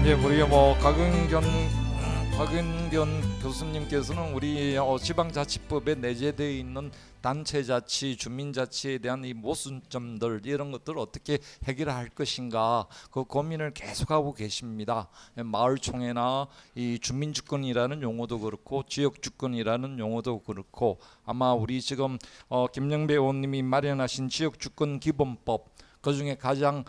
예, 우리 박은견 교수님께서는 우리 지방자치법에 내재되어 있는 단체자치, 주민자치에 대한 이 모순점들 이런 것들을 어떻게 해결할 것인가 그 고민을 계속하고 계십니다. 마을총회나 이 주민주권이라는 용어도 그렇고 지역주권이라는 용어도 그렇고 아마 우리 지금 김영배 의원님이 마련하신 지역주권기본법 그중에 가장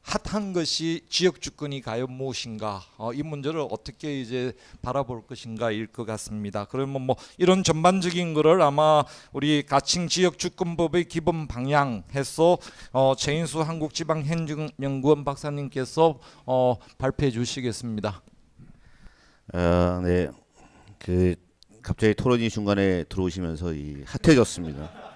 핫한 것이 지역주권이 과연 무엇인가 이 문제를 어떻게 이제 바라볼 것인가일 것 같습니다. 그러면 뭐 이런 전반적인 거를 아마 우리 가칭 지역주권법의 기본 방향해서 최인수 한국지방행정연구원 박사님께서 발표해 주시겠습니다. 네, 갑자기 토론이 중간에 들어오시면서 핫해졌습니다.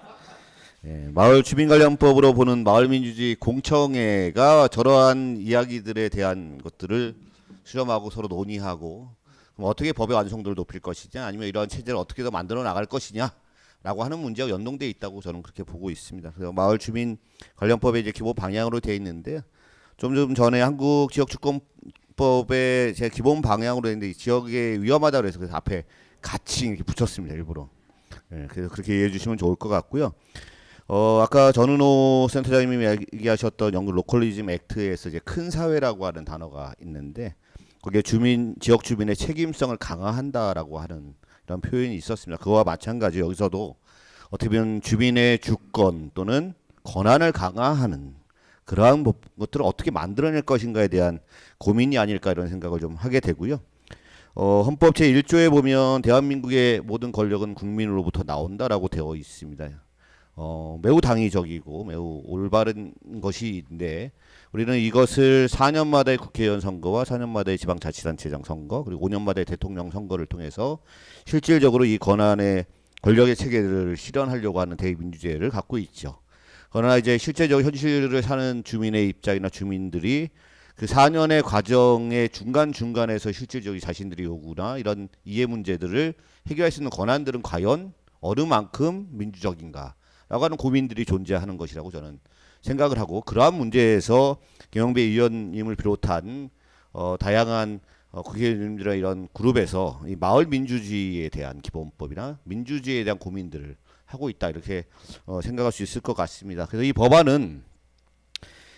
마을 주민관련법으로 보는 마을민주주의 공청회가 저러한 이야기들에 대한 것들을 수렴하고 서로 논의하고 그럼 어떻게 법의 완성도를 높일 것이냐 아니면 이러한 체제를 어떻게 더 만들어 나갈 것이냐라고 하는 문제와 연동돼 있다고 저는 그렇게 보고 있습니다. 그래서 마을 주민관련법의 이제 기본 방향으로 되어 있는데 좀 전에 한국 지역주권법의 제 기본 방향으로 했는데 지역에 위험하다 그래서 앞에 가칭 이렇게 붙였습니다 일부러. 그래서 그렇게 이해해 주시면 좋을 것 같고요. 아까 전은호 센터장님이 얘기하셨던 영국 로컬리즘 액트에서 이제 큰 사회라고 하는 단어가 있는데 거기에 지역 주민의 책임성을 강화한다라고 하는 이런 표현이 있었습니다. 그거와 마찬가지 여기서도 어떻게 보면 주민의 주권 또는 권한을 강화하는 그러한 것들을 어떻게 만들어낼 것인가에 대한 고민이 아닐까 이런 생각을 좀 하게 되고요. 헌법 제1조에 보면 대한민국의 모든 권력은 국민으로부터 나온다라고 되어 있습니다. 매우 당위적이고 매우 올바른 것인데 우리는 이것을 4년마다의 국회의원 선거와 4년마다의 지방자치단체장 선거 그리고 5년마다의 대통령 선거를 통해서 실질적으로 이 권력의 체계를 실현하려고 하는 대민주제를 갖고 있죠. 그러나 이제 실제적 현실을 사는 주민의 입장이나 주민들이 그 4년의 과정의 중간중간에서 실질적인 자신들이 요구나 이런 이해 문제들을 해결할 수 있는 권한들은 과연 어느 만큼 민주적인가 라고 하는 고민들이 존재하는 것이라고 저는 생각을 하고 그러한 문제에서 김영배 의원님을 비롯한 다양한 국회의원님들의 이런 그룹에서 이 마을 민주주의에 대한 기본법이나 민주주의에 대한 고민들을 하고 있다 이렇게 생각할 수 있을 것 같습니다. 그래서 이 법안은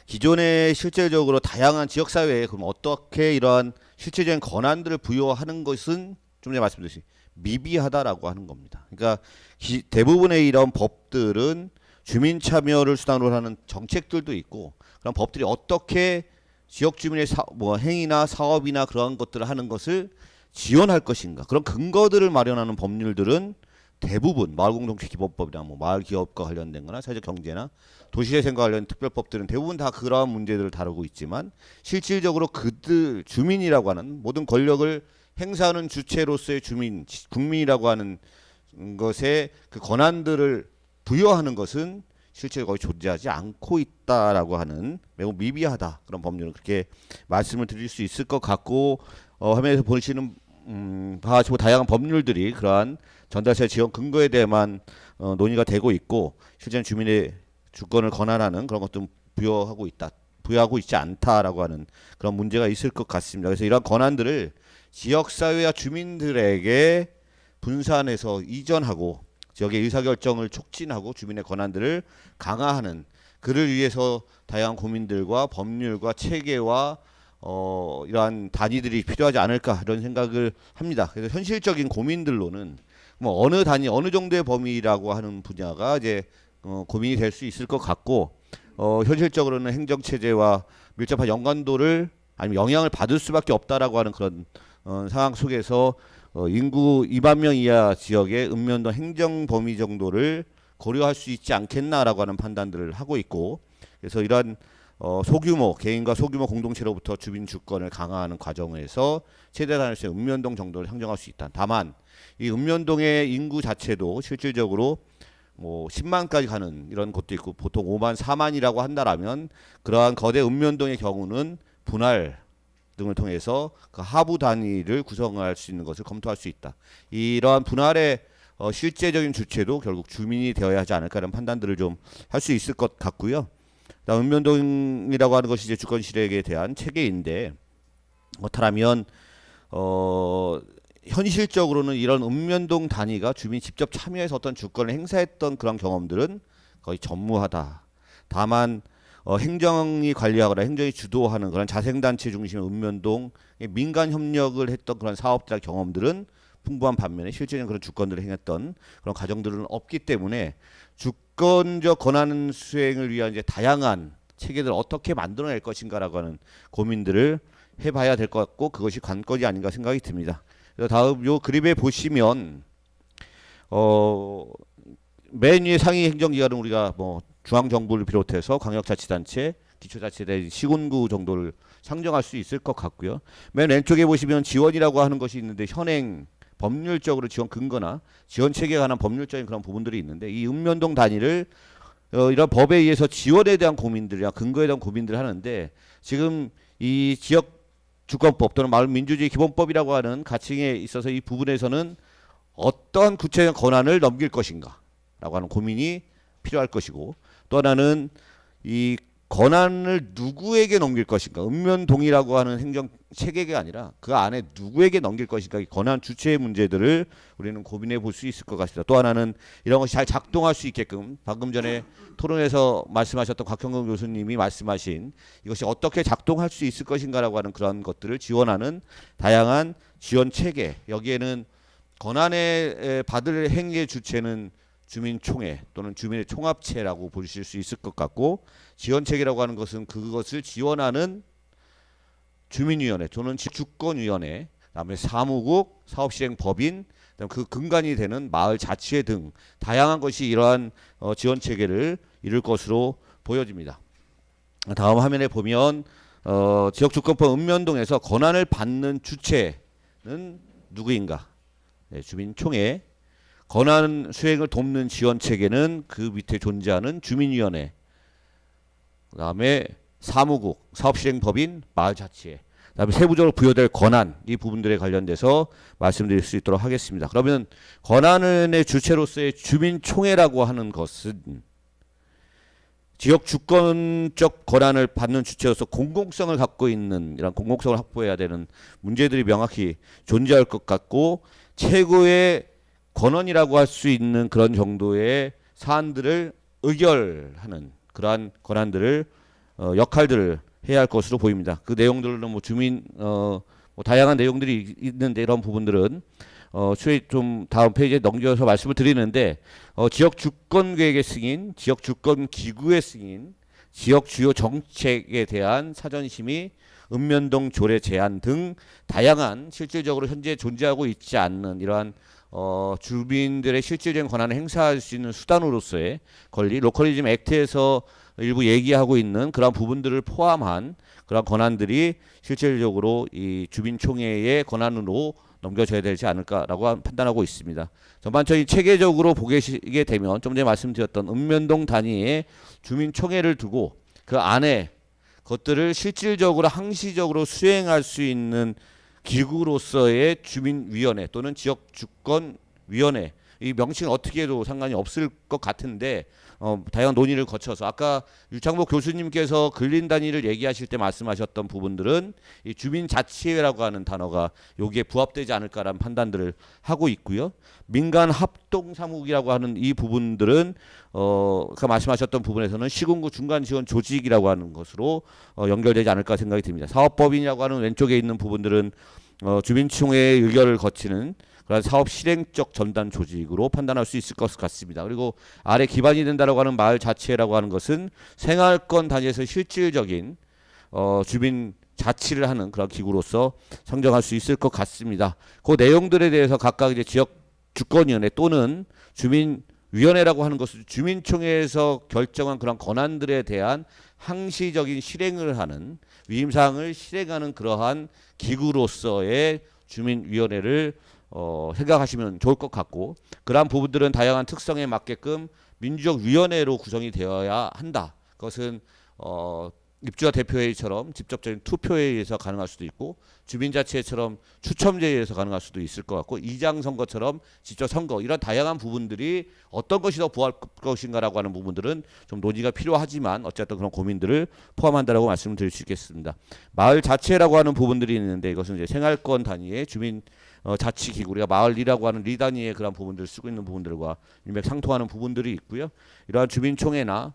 기존에 실제적으로 다양한 지역사회에 그럼 어떻게 이러한 실질적인 권한들을 부여하는 것은 좀 전에 말씀드렸듯이 미비하다라고 하는 겁니다. 그러니까 대부분의 이런 법들은 주민 참여를 수단으로 하는 정책들도 있고 그런 법들이 어떻게 지역 주민의 행위나 사업이나 그런 것들을 하는 것을 지원할 것인가 그런 근거들을 마련하는 법률들은 대부분 마을공동체기본법이나 마을기업과 관련된 거나 사회적 경제나 도시재생과 관련된 특별법들은 대부분 다 그러한 문제들을 다루고 있지만 실질적으로 그들 주민이라고 하는 모든 권력을 행사하는 주체로서의 국민이라고 하는 것에 그 권한들을 부여하는 것은 실제 거의 존재하지 않고 있다라고 하는 매우 미비하다 그런 법률은 그렇게 말씀을 드릴 수 있을 것 같고 화면에서 보시는 바와 같이 다양한 법률들이 그러한 전달세 지원 근거에 대해만 논의가 되고 있고 실제는 주민의 주권을 권한하는 그런 것도 부여하고 있지 않다라고 하는 그런 문제가 있을 것 같습니다. 그래서 이러한 권한들을 지역사회와 주민들에게 분산해서 이전하고 지역의 의사결정을 촉진하고 주민의 권한들을 강화하는 그를 위해서 다양한 고민들과 법률과 체계와 이러한 단위들이 필요하지 않을까 이런 생각을 합니다. 그래서 현실적인 고민들로는 어느 단위 어느 정도의 범위라고 하는 분야가 이제 고민이 될 수 있을 것 같고 현실적으로는 행정체제와 밀접한 연관도를 아니면 영향을 받을 수밖에 없다라고 하는 그런 상황 속에서 인구 2만 명 이하 지역의 읍면동 행정 범위 정도를 고려할 수 있지 않겠나라고 하는 판단들을 하고 있고 그래서 이러한 소규모 개인과 소규모 공동체로부터 주민 주권을 강화하는 과정에서 최대 단위의 읍면동 정도를 상정할 수 있다. 다만 이 읍면동의 인구 자체도 실질적으로 10만까지 가는 이런 곳도 있고 보통 5만 4만이라고 한다라면 그러한 거대 읍면동의 경우는 분할 등을 통해서 그 하부 단위를 구성할 수 있는 것을 검토할 수 있다. 이러한 분할의 실제적인 주체도 결국 주민이 되어야 하지 않을까 하는 판단들을 좀 할 수 있을 것 같고요. 다음 읍면동이라고 하는 것이 이제 주권 실행에 대한 체계인데 못하라면 현실적으로는 이런 읍면동 단위가 주민 직접 참여해서 어떤 주권을 행사했던 그런 경험들은 거의 전무하다. 다만 행정이 관리하거나 행정이 주도하는 그런 자생단체 중심의 읍면동 민간 협력을 했던 그런 사업자 경험들은 풍부한 반면에 실제적인 그런 주권들을 행했던 그런 과정들은 없기 때문에 주권적 권한 수행을 위한 이제 다양한 체계들을 어떻게 만들어낼 것인가라고 하는 고민들을 해봐야 될 것 같고, 그것이 관건이 아닌가 생각이 듭니다. 그래서 다음 요 그림에 보시면 맨 위에 상위 행정기관은 우리가 뭐 중앙정부를 비롯해서 광역자치단체, 기초자치단체, 시군구 정도를 상정할 수 있을 것 같고요. 맨 왼쪽에 보시면 지원이라고 하는 것이 있는데, 현행 법률적으로 지원 근거나 지원 체계에 관한 법률적인 그런 부분들이 있는데, 이 읍면동 단위를 이런 법에 의해서 지원에 대한 고민들이나 근거에 대한 고민들을 하는데, 지금 이 지역 주권법 또는 마을 민주주의 기본법이라고 하는 가칭에 있어서 이 부분에서는 어떤 구체적 권한을 넘길 것인가라고 하는 고민이 필요할 것이고, 또 하나는 이 권한을 누구에게 넘길 것인가, 읍면동이라고 하는 행정 체계가 아니라 그 안에 누구에게 넘길 것인가, 이 권한 주체의 문제들을 우리는 고민해 볼 수 있을 것 같습니다. 또 하나는 이런 것이 잘 작동할 수 있게끔 방금 전에 토론에서 말씀하셨던 곽형근 교수님이 말씀하신 이것이 어떻게 작동할 수 있을 것인가라고 하는 그런 것들을 지원하는 다양한 지원 체계, 여기에는 권한에 받을 행위의 주체는 주민총회 또는 주민의 총합체라고 보실 수 있을 것 같고, 지원체계라고 하는 것은 그것을 지원하는 주민위원회 또는 주권위원회, 그다음에 사무국, 사업실행법인, 그다음에 그 근간이 되는 마을자치회 등 다양한 것이 이러한 지원체계를 이룰 것으로 보여집니다. 다음 화면에 보면 지역주권법 읍면동에서 권한을 받는 주체는 누구인가? 네, 주민총회. 권한 수행을 돕는 지원체계는 그 밑에 존재하는 주민위원회, 그 다음에 사무국, 사업실행법인, 마을자치회, 그 다음에 세부적으로 부여될 권한, 이 부분들에 관련돼서 말씀드릴 수 있도록 하겠습니다. 그러면 권한의 주체로서의 주민총회라고 하는 것은 지역 주권적 권한을 받는 주체로서 공공성을 갖고 있는, 이런 공공성을 확보해야 되는 문제들이 명확히 존재할 것 같고, 최고의 권한이라고 할 수 있는 그런 정도의 사안들을 의결하는 그러한 권한들을 역할들을 해야 할 것으로 보입니다. 그 내용들은 뭐 주민 뭐 다양한 내용들이 있는데, 이런 부분들은 추후에 좀 다음 페이지에 넘겨서 말씀을 드리는데, 지역 주권 계획의 승인, 지역 주권 기구의 승인, 지역 주요 정책에 대한 사전 심의, 읍면동 조례 제안 등 다양한 실질적으로 현재 존재하고 있지 않는 이러한 주민들의 실질적인 권한을 행사할 수 있는 수단으로서의 권리, 로컬리즘 액트에서 일부 얘기하고 있는 그런 부분들을 포함한 그런 권한들이 실질적으로 이 주민총회의 권한으로 넘겨져야 되지 않을까라고 판단하고 있습니다. 전반적인 체계적으로 보게 되면 좀 전에 말씀드렸던 읍면동 단위의 주민총회를 두고 그 안에 것들을 실질적으로 항시적으로 수행할 수 있는 기구로서의 주민위원회 또는 지역주권위원회, 이 명칭은 어떻게 해도 상관이 없을 것 같은데 다양한 논의를 거쳐서 아까 유창복 교수님께서 근린 단위를 얘기하실 때 말씀하셨던 부분들은 이 주민자치회라고 하는 단어가 여기에 부합되지 않을까라는 판단들을 하고 있고요. 민간 합동사무국이라고 하는 이 부분들은 아까 말씀하셨던 부분에서는 시군구 중간 지원 조직이라고 하는 것으로 연결되지 않을까 생각이 듭니다. 사업법인이라고 하는 왼쪽에 있는 부분들은 주민총회의 의결을 거치는 그런 사업 실행적 전담 조직으로 판단할 수 있을 것 같습니다. 그리고 아래 기반이 된다라고 하는 마을 자치회라고 하는 것은 생활권 단위에서 실질적인 주민 자치를 하는 그런 기구로서 상정할 수 있을 것 같습니다. 그 내용들에 대해서 각각 이제 지역 주권위원회 또는 주민위원회라고 하는 것은 주민총회에서 결정한 그런 권한들에 대한 항시적인 실행을 하는, 위임사항을 실행하는 그러한 기구로서의 주민위원회를 생각하시면 좋을 것 같고, 그러한 부분들은 다양한 특성에 맞게끔 민주적 위원회로 구성이 되어야 한다. 그것은 입주자 대표회의처럼 직접적인 투표에 의해서 가능할 수도 있고, 주민자치회처럼 추첨제에 의해서 가능할 수도 있을 것 같고, 이장 선거처럼 직접 선거, 이런 다양한 부분들이 어떤 것이 더 부합할 것인가라고 하는 부분들은 좀 논의가 필요하지만 어쨌든 그런 고민들을 포함한다라고 말씀을 드릴 수 있겠습니다. 마을 자체라고 하는 부분들이 있는데, 이것은 이제 생활권 단위의 주민 자치기구, 우리가 마을이라고 하는 리 단위의 그런 부분들을 쓰고 있는 부분들과 일맥상통하는 부분들이 있고요. 이러한 주민총회나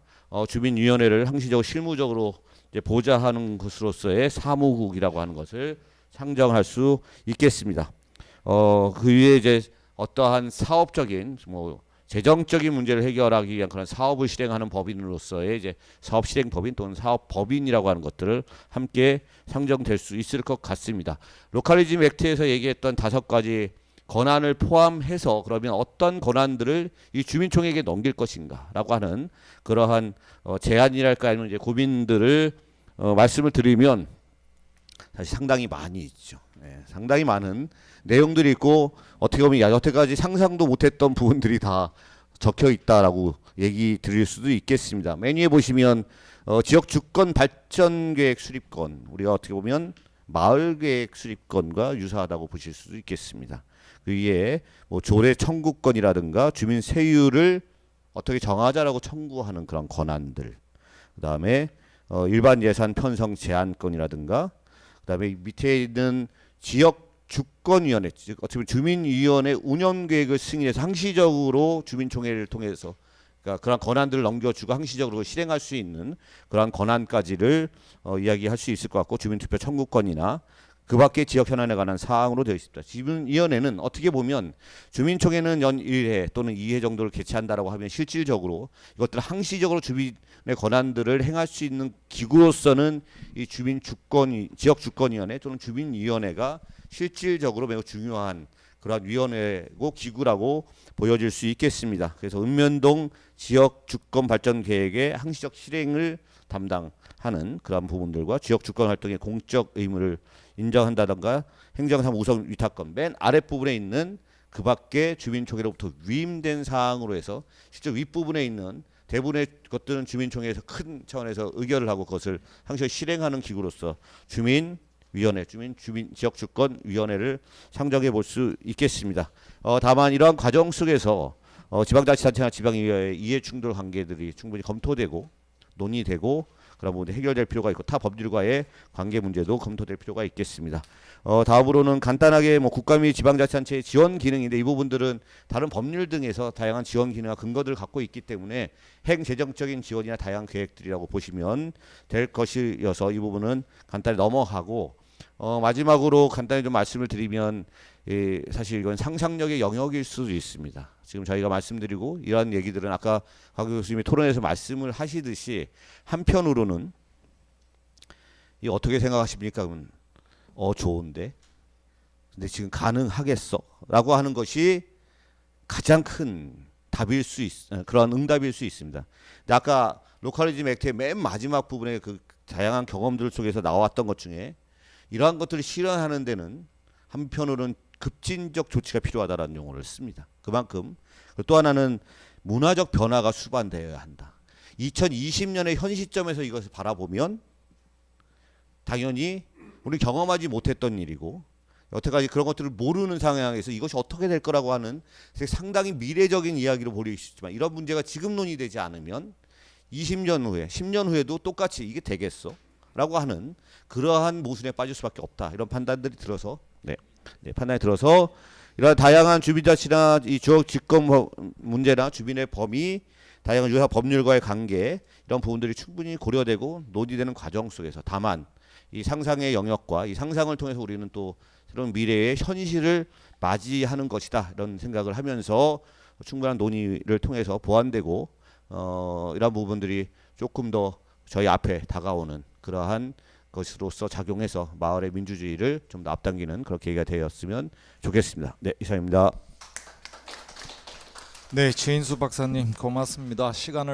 주민위원회를 항시적으로 실무적으로 이제 보좌하는 것으로서의 사무국이라고 하는 것을 상정할 수 있겠습니다. 그 위에 이제 어떠한 사업적인 재정적인 문제를 해결하기 위한 그런 사업을 실행하는 법인으로서의 이제 사업 실행 법인 또는 사업 법인이라고 하는 것들을 함께 상정될 수 있을 것 같습니다. 로컬리즘 액트에서 얘기했던 5가지 권한을 포함해서 그러면 어떤 권한들을 이 주민총회에게 넘길 것인가라고 하는 그러한 제안이랄까 아니면 이제 고민들을 말씀을 드리면 사실 상당히 많이 있죠. 상당히 많은 내용들이 있고, 어떻게 보면 여태까지 상상도 못했던 부분들이 다 적혀 있다라고 얘기 드릴 수도 있겠습니다. 맨 위에 보시면 지역 주권 발전 계획 수립권, 우리가 어떻게 보면 마을 계획 수립권과 유사하다고 보실 수도 있겠습니다. 그 위에 조례 청구권이라든가 주민 세율을 어떻게 정하자라고 청구하는 그런 권한들, 그다음에 일반 예산 편성 제한권이라든가, 그다음에 밑에 있는 지역 주권위원회, 즉 어떻게 보면 주민위원회 운영 계획을 승인해서 항시적으로 주민총회를 통해서 그러니까 그런 권한들을 넘겨주고 항시적으로 실행할 수 있는 그러한 권한까지를 이야기할 수 있을 것 같고, 주민투표 청구권이나 그 밖에 지역 현안에 관한 사항으로 되어 있습니다. 주민위원회는 어떻게 보면 주민총회는 연 1회 또는 2회 정도를 개최한다라고 하면 실질적으로 이것들을 항시적으로 주민의 권한들을 행할 수 있는 기구로서는 이 지역 주권위원회 또는 주민위원회가 실질적으로 매우 중요한 그러한 위원회고 기구라고 보여질 수 있겠습니다. 그래서 읍면동 지역 주권 발전 계획의 항시적 실행을 담당하는 그러한 부분들과 지역 주권 활동의 공적 의무를 인정한다던가 행정상 우선 위탁권, 맨 아랫부분에 있는 그 밖에 주민총회로부터 위임된 사항으로 해서 실제 윗부분에 있는 대부분의 것들은 주민총회에서 큰 차원에서 의결을 하고 그것을 항시 실행하는 기구로서 주민위원회, 지역주권위원회를 상정해 볼 수 있겠습니다. 다만 이러한 과정 속에서 지방자치단체나 지방의회의 이해충돌 관계들이 충분히 검토되고 논의되고 그런 부분이 해결될 필요가 있고, 타 법률과의 관계 문제도 검토될 필요가 있겠습니다. 다음으로는 간단하게 국가 및 지방자치단체의 지원 기능인데, 이 부분들은 다른 법률 등에서 다양한 지원 기능과 근거들을 갖고 있기 때문에 행재정적인 지원이나 다양한 계획들이라고 보시면 될 것이어서 이 부분은 간단히 넘어가고, 마지막으로 간단히 좀 말씀을 드리면 사실 이건 상상력의 영역일 수도 있습니다. 지금 저희가 말씀드리고 이러한 얘기들은 아까 박 교수님이 토론에서 말씀을 하시듯이 한편으로는 이 어떻게 생각하십니까? 그러면 좋은데 근데 지금 가능하겠어? 라고 하는 것이 가장 큰 답일 수 그런 응답일 수 있습니다. 근데 아까 로컬리즘 액트의 맨 마지막 부분에 그 다양한 경험들 속에서 나왔던 것 중에 이러한 것들을 실현하는 데는 한편으로는 급진적 조치가 필요하다라는 용어를 씁니다. 그만큼 또 하나는 문화적 변화가 수반되어야 한다. 2020년의 현 시점에서 이것을 바라보면 당연히 우리 경험하지 못했던 일이고 여태까지 그런 것들을 모르는 상황에서 이것이 어떻게 될 거라고 하는 상당히 미래적인 이야기로 보일 수 있지만, 이런 문제가 지금 논의되지 않으면 20년 후에 10년 후에도 똑같이 이게 되겠어? 라고 하는 그러한 모순에 빠질 수밖에 없다. 이런 판단들이 들어서 판단이 들어서 이런 다양한 주민자치나 이 지역 집권 문제나 주민의 범위, 다양한 유사 법률과의 관계, 이런 부분들이 충분히 고려되고 논의되는 과정 속에서, 다만 이 상상의 영역과 이 상상을 통해서 우리는 또 새로운 미래의 현실을 맞이하는 것이다, 이런 생각을 하면서 충분한 논의를 통해서 보완되고 이런 부분들이 조금 더 저희 앞에 다가오는 그러한 것으로서 작용해서 마을의 민주주의를 좀 더 앞당기는 그런 계기가 되었으면 좋겠습니다. 네, 이상입니다. 네, 최인수 박사님 고맙습니다. 시간을